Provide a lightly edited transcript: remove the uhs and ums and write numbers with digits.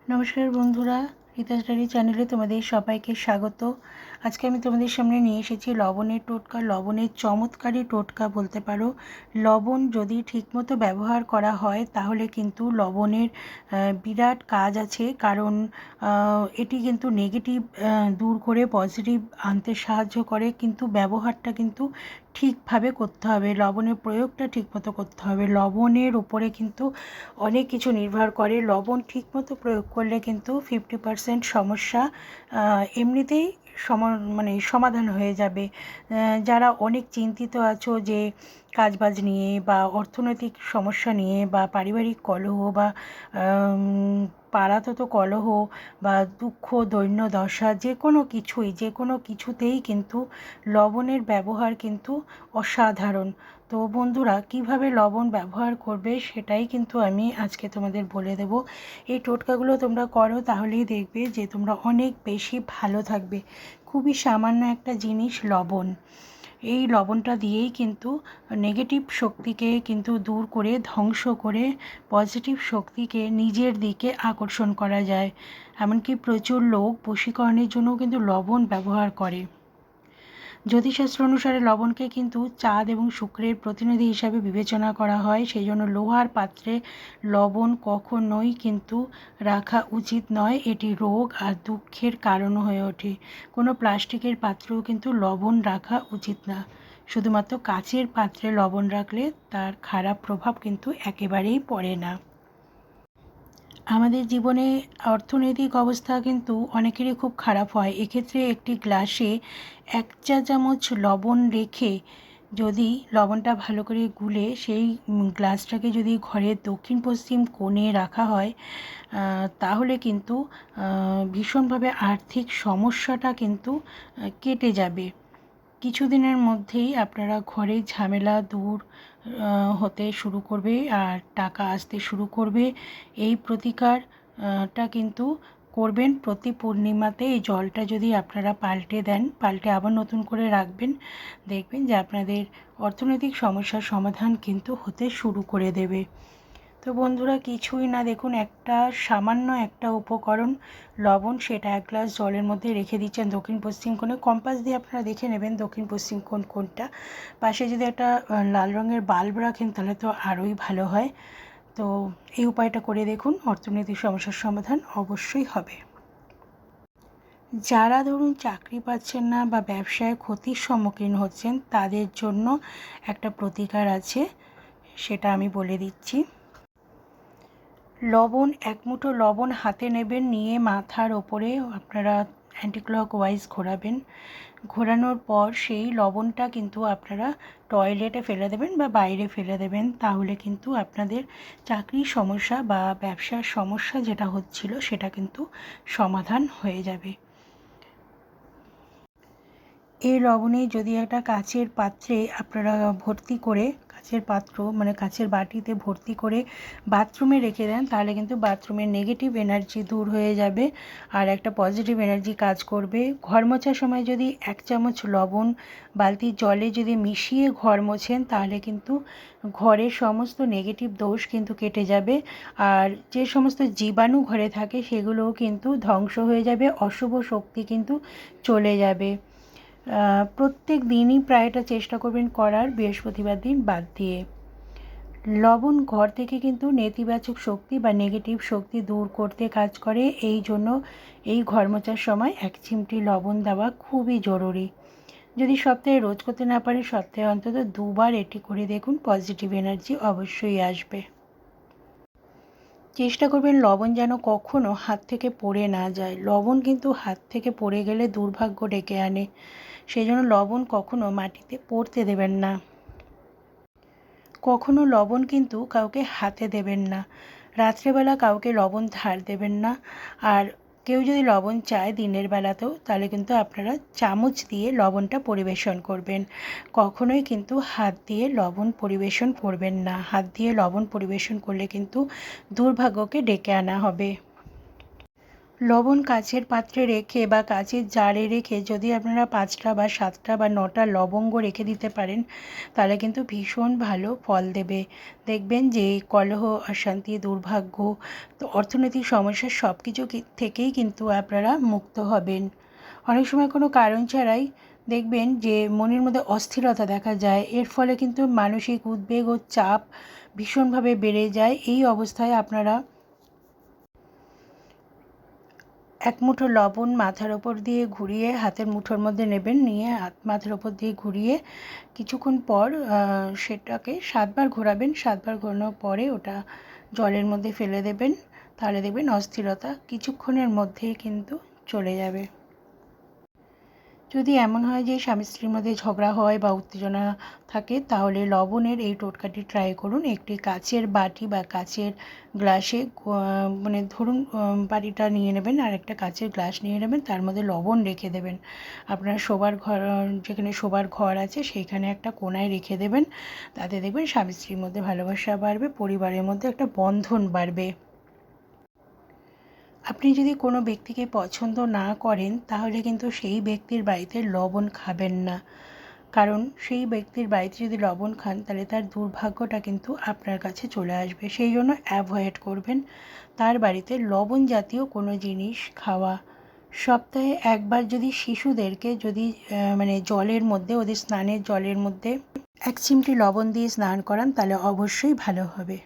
নমস্কার বন্ধুরা, রীতা স্টাডি চ্যানেলে তোমাদের সবাইকে স্বাগত। আজকে আমি তোমাদের সামনে নিয়ে এসেছি লবণের টোটকা, লবণের চমৎকারী টোটকা বলতে পারো। লবণ যদি ঠিকমতো ব্যবহার করা হয় তাহলে কিন্তু লবণের বিরাট কাজ আছে, কারণ এটি কিন্তু নেগেটিভ দূর করে পজিটিভ আনতে সাহায্য করে। কিন্তু ব্যবহারটা কিন্তু ঠিকভাবে করতে হবে, লবণের প্রয়োগটা ঠিকমতো করতে হবে। লবণের উপরে কিন্তু অনেক কিছু নির্ভর করে। লবণ ঠিকমতো প্রয়োগ করলে কিন্তু 50% সমস্যা এমনিতেই সমাধান হয়ে যাবে। যারা অনেক চিন্তিত আছো যে কাজবাজ নিয়ে বা অর্থনৈতিক সমস্যা নিয়ে বা পারিবারিক কলহ বা পাড়াতো কলহ বা দুঃখ দৈন্য দশা যে কোনো কিছুতেই কিন্তু লবণের ব্যবহার কিন্তু অসাধারণ। তো বন্ধুরা, কিভাবে লবণ ব্যবহার করবে সেটাই কিন্তু আমি আজকে তোমাদের বলে দেব। এই টোটকাগুলো তোমরা করো, তাহলেই দেখবে যে তোমরা অনেক বেশি ভালো থাকবে। খুবই সামান্য একটা জিনিস লবণ, এই লবণটা দিয়েই কিন্তু নেগেটিভ শক্তিকে কিন্তু দূর করে ধ্বংস করে পজিটিভ শক্তিকে নিজের দিকে আকর্ষণ করা যায়। এমনকি প্রচুর লোক বশীকরণের জন্যও কিন্তু লবণ ব্যবহার করে। জ্যোতিষশাস্ত্র অনুসারে লবণকে কিন্তু চাঁদ এবং শুক্রের প্রতিনিধি হিসাবে বিবেচনা করা হয়। সেই জন্য লোহার পাত্রে লবণ কখনোই কিন্তু রাখা উচিত নয়, এটি রোগ আর দুঃখের কারণ হয়ে ওঠে। কোনো প্লাস্টিকের পাত্রেও কিন্তু লবণ রাখা উচিত না। শুধুমাত্র কাচের পাত্রে লবণ রাখলে তার খারাপ প্রভাব কিন্তু একেবারেই পড়ে না। আমাদের জীবনে অর্থনৈতিক অবস্থা কিন্তু অনেকেরই খুব খারাপ হয়। এক্ষেত্রে একটি গ্লাসে 1 চা চামচ লবণ রেখে যদি লবণটা ভালো করে গুলে সেই গ্লাসটাকে যদি ঘরের দক্ষিণ পশ্চিম কোণে রাখা হয়, তাহলে কিন্তু ভীষণভাবে আর্থিক সমস্যাটা কিন্তু কেটে যাবে। কিছুদিনের মধ্যেই আপনারা ঘরের ঝামেলা দূর হতে শুরু করবে আর টাকা আসতে শুরু করবে। এই প্রতিকারটা কিন্তু করবেন প্রতি পূর্ণিমাতে। এই জলটা যদি আপনারা পাল্টে দেন, পাল্টে আবার নতুন করে রাখবেন, দেখবেন যে আপনাদের অর্থনৈতিক সমস্যার সমাধান কিন্তু হতে শুরু করে দেবে। তো বন্ধুরা, কিছুই না, দেখুন সামান্য একটা উপকরণ লবণ, সেটা 1 গ্লাস জলের মধ্যে রেখে দিচ্ছেন দক্ষিণ পশ্চিম কোণে। কম্পাস দিয়ে আপনারা দেখে নেবেন দক্ষিণ পশ্চিম কোণ কোনটা। পাশে যদি একটা লাল রঙের বাল্ব রাখেন তাহলে তো আরোই ভালো হয়। তো এই উপায়টা করে দেখুন, অর্থনৈতিক সমস্যার সমাধান অবশ্যই হবে। যারা ধরুন চাকরি পাচ্ছেন না বা ব্যবসায় ক্ষতির সম্মুখীন হচ্ছেন, তাদের জন্য একটা প্রতিকার আছে, সেটা আমি বলে দিচ্ছি। লবণ, 1 মুঠো লবণ হাতে নেবেন, নিয়ে মাথার ওপরে আপনারা অ্যান্টিক্লকওয়াইজ ঘোরাবেন। ঘোরানোর পর সেই লবণটা কিন্তু আপনারা টয়লেটে ফেলে দেবেন বা বাইরে ফেলে দেবেন। তাহলে কিন্তু আপনাদের চাকরির সমস্যা বা ব্যবসার সমস্যা যেটা হচ্ছিল সেটা কিন্তু সমাধান হয়ে যাবে। এই লবণে যদি একটা কাচের পাত্রে আপনারা ভর্তি করে, কাচের পাত্র মানে কাচের বাটিতে ভর্তি করে বাথরুমে রেখে দেন, তাহলে কিন্তু বাথরুমের নেগেটিভ এনার্জি দূর হয়ে যাবে আর একটা পজিটিভ এনার্জি কাজ করবে। ঘর মোছার সময় যদি 1 চামচ লবণ বালতির জলে যদি মিশিয়ে ঘর মোছেন, তাহলে কিন্তু ঘরের সমস্ত নেগেটিভ দোষ কিন্তু কেটে যাবে। আর যে সমস্ত জীবাণু ঘরে থাকে সেগুলোও কিন্তু ধ্বংস হয়ে যাবে, অশুভ শক্তি কিন্তু চলে যাবে। প্রত্যেক দিনই প্রায় এটা চেষ্টা করবেন করার, বৃহস্পতিবার দিন বাদ দিয়ে। লবণ ঘর থেকে কিন্তু নেতিবাচক শক্তি বা নেগেটিভ শক্তি দূর করতে কাজ করে। এই জন্য এই ঘর মোছার সময় 1 চিমটি লবণ দেওয়া খুবই জরুরি। যদি সপ্তাহে রোজ করতে না পারেন, সপ্তাহে অন্তত 2বার এটি করে দেখুন, পজিটিভ এনার্জি অবশ্যই আসবে। চেষ্টা করবেন লবণ যেন কখনো হাত থেকে পড়ে না যায়। লবণ কিন্তু হাত থেকে পড়ে গেলে দুর্ভাগ্য ডেকে আনে। সেই জন্য লবণ কখনো মাটিতে পড়তে দেবেন না। কখনো লবণ কিন্তু কাউকে হাতে দেবেন না। রাত্রেবেলা কাউকে লবণ ধার দেবেন না। আর কেউ যদি লবণ চায় দিনের বেলাতেও, তাহলে কিন্তু আপনারা চামচ দিয়ে লবণটা পরিবেশন করবেন। কখনোই কিন্তু হাত দিয়ে লবণ পরিবেশন করবেন না। হাত দিয়ে লবণ পরিবেশন করলে কিন্তু দুর্ভাগ্যকে ডেকে আনা হবে। লবণ কাচের পাত্রে রেখে বা কাচের জারে রেখে যদি আপনারা 5টা বা 7টা বা 9টা লবঙ্গ রেখে দিতে পারেন, তাহলে কিন্তু ভীষণ ভালো ফল দেবে। দেখবেন যে কলহ, অশান্তি, দুর্ভাগ্য, তো অর্থনৈতিক সমস্যা সব কিছু থেকেই কিন্তু আপনারা মুক্ত হবেন। অনেক সময় কোনো কারণ ছাড়াই দেখবেন যে মনের মধ্যে অস্থিরতা দেখা যায়, এর ফলে কিন্তু মানসিক উদ্বেগ ও চাপ ভীষণভাবে বেড়ে যায়। এই অবস্থায় আপনারা এক মুঠো লবণ মাথার ওপর দিয়ে ঘুরিয়ে হাতের মুঠোর মধ্যে নেবেন, নিয়ে মাথার ওপর দিয়ে ঘুরিয়ে কিছুক্ষণ পর সেটাকে 7বার ঘোরাবেন। 7বার ঘোরানোর পরে ওটা জলের মধ্যে ফেলে দেবেন। তাহলে দেখবেন অস্থিরতা কিছুক্ষণের মধ্যেই কিন্তু চলে যাবে। যদি এমন হয় যে স্বামী স্ত্রীর মধ্যে ঝগড়া হয় বা উত্তেজনা থাকে, তাহলে লবণের এই টোটকাটি ট্রাই করুন। একটি কাচের বাটি বা কাচের গ্লাসে মানে ধরুন বাটিটা নিয়ে নেবেন আর একটা কাচের গ্লাস নিয়ে নেবেন, তার মধ্যে লবণ রেখে দেবেন। আপনার শোবার ঘর, যেখানে শোবার ঘর আছে সেইখানে একটা কোণায় রেখে দেবেন। তাতে দেখবেন স্বামী স্ত্রীর মধ্যে ভালোবাসা বাড়বে, পরিবারের মধ্যে একটা বন্ধন বাড়বে। আপনি যদি কোনো ব্যক্তিকে পছন্দ না করেন, তাহলে কিন্তু সেই ব্যক্তির বাড়িতে লবণ খাবেন না। কারণ সেই ব্যক্তির বাড়িতে যদি লবণ খান, তাহলে তার দুর্ভাগ্যটা কিন্তু আপনার কাছে চলে আসবে। সেই জন্য অ্যাভয়েড করবেন তার বাড়িতে লবণ জাতীয় কোনো জিনিস খাওয়া। সপ্তাহে একবার যদি শিশুদেরকে যদি মানে জলের মধ্যে, ওদের স্নানের জলের মধ্যে 1 চিমটি লবণ দিয়ে স্নান করান, তাহলে অবশ্যই ভালো হবে।